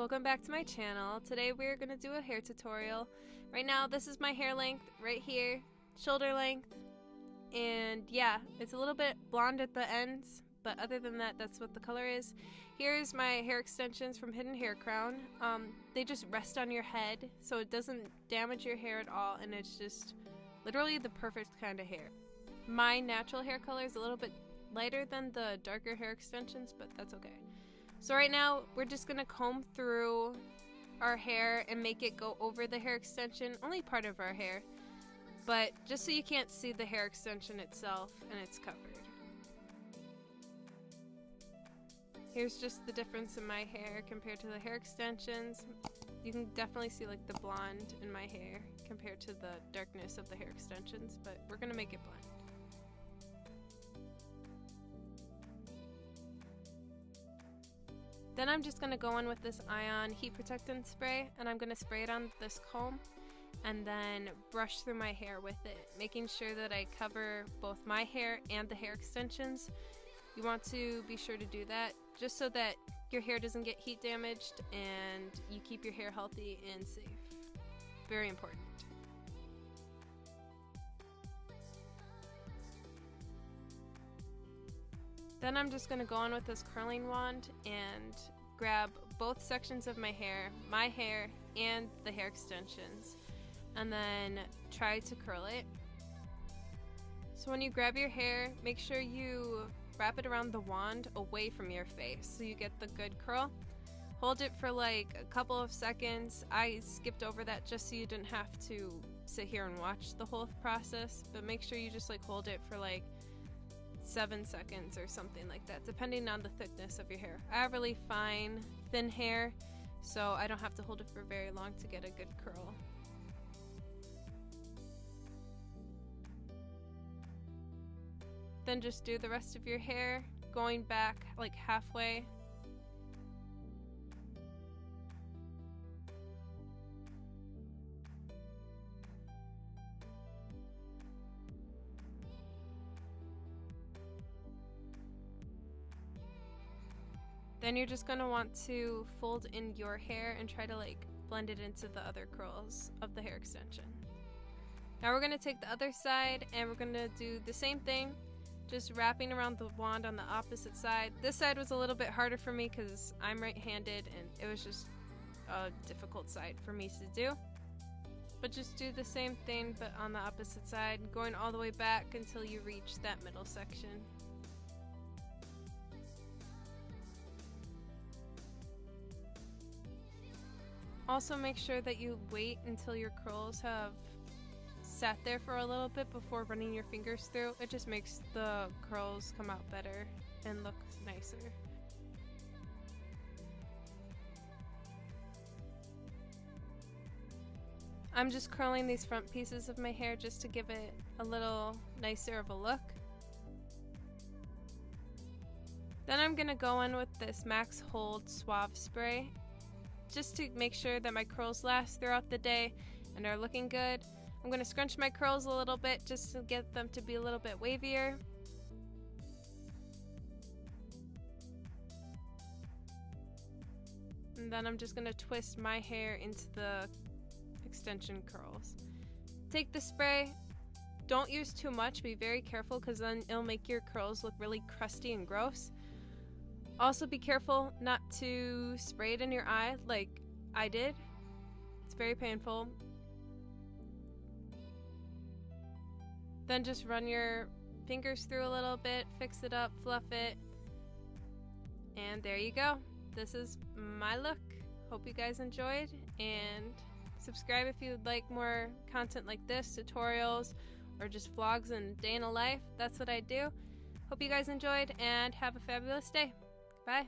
welcome back to my channel. Today we're going to do a hair tutorial. Right now this is my hair length right here, shoulder length, and yeah, it's a little bit blonde at the ends, but other than that, that's what the color is. Here's my hair extensions from Hidden Hair Crown. They just rest on your head so it doesn't damage your hair at all, and it's just literally the perfect kind of hair. My natural hair color is a little bit lighter than the darker hair extensions, but that's okay. So right now, we're just going to comb through our hair and make it go over the hair extension, only part of our hair, but just so you can't see the hair extension itself and it's covered. Here's just the difference in my hair compared to the hair extensions. You can definitely see like the blonde in my hair compared to the darkness of the hair extensions, but we're going to make it blonde. Then I'm just going to go in with this Ion heat protectant spray, and I'm going to spray it on this comb and then brush through my hair with it, making sure that I cover both my hair and the hair extensions. You want to be sure to do that just so that your hair doesn't get heat damaged and you keep your hair healthy and safe. Very important. Then I'm just going to go in with this curling wand and grab both sections of my hair and the hair extensions, and then try to curl it. So when you grab your hair, make sure you wrap it around the wand away from your face so you get the good curl. Hold it for like a couple of seconds. I skipped over that just so you didn't have to sit here and watch the whole process, but make sure you just like hold it for like 7 seconds or something like that, depending on the thickness of your hair. I have really fine, thin hair, so I don't have to hold it for very long to get a good curl. Then just do the rest of your hair, going back like halfway. Then you're just going to want to fold in your hair and try to like blend it into the other curls of the hair extension. Now we're going to take the other side and we're going to do the same thing, just wrapping around the wand on the opposite side. This side was a little bit harder for me because I'm right-handed and it was just a difficult side for me to do. But just do the same thing but on the opposite side, going all the way back until you reach that middle section. Also make sure that you wait until your curls have sat there for a little bit before running your fingers through. It just makes the curls come out better and look nicer. I'm just curling these front pieces of my hair just to give it a little nicer of a look. Then I'm going to go in with this Max Hold Suave Spray, just to make sure that my curls last throughout the day and are looking good. I'm going to scrunch my curls a little bit just to get them to be a little bit wavier. And then I'm just going to twist my hair into the extension curls. Take the spray. Don't use too much. Be very careful because then it'll make your curls look really crusty and gross. Also be careful not to spray it in your eye like I did. It's very painful. Then just run your fingers through a little bit, fix it up, fluff it, and there you go. This is my look. Hope you guys enjoyed, and subscribe if you'd like more content like this, tutorials, or just vlogs and day in a life. That's what I do. Hope you guys enjoyed and have a fabulous day. Bye.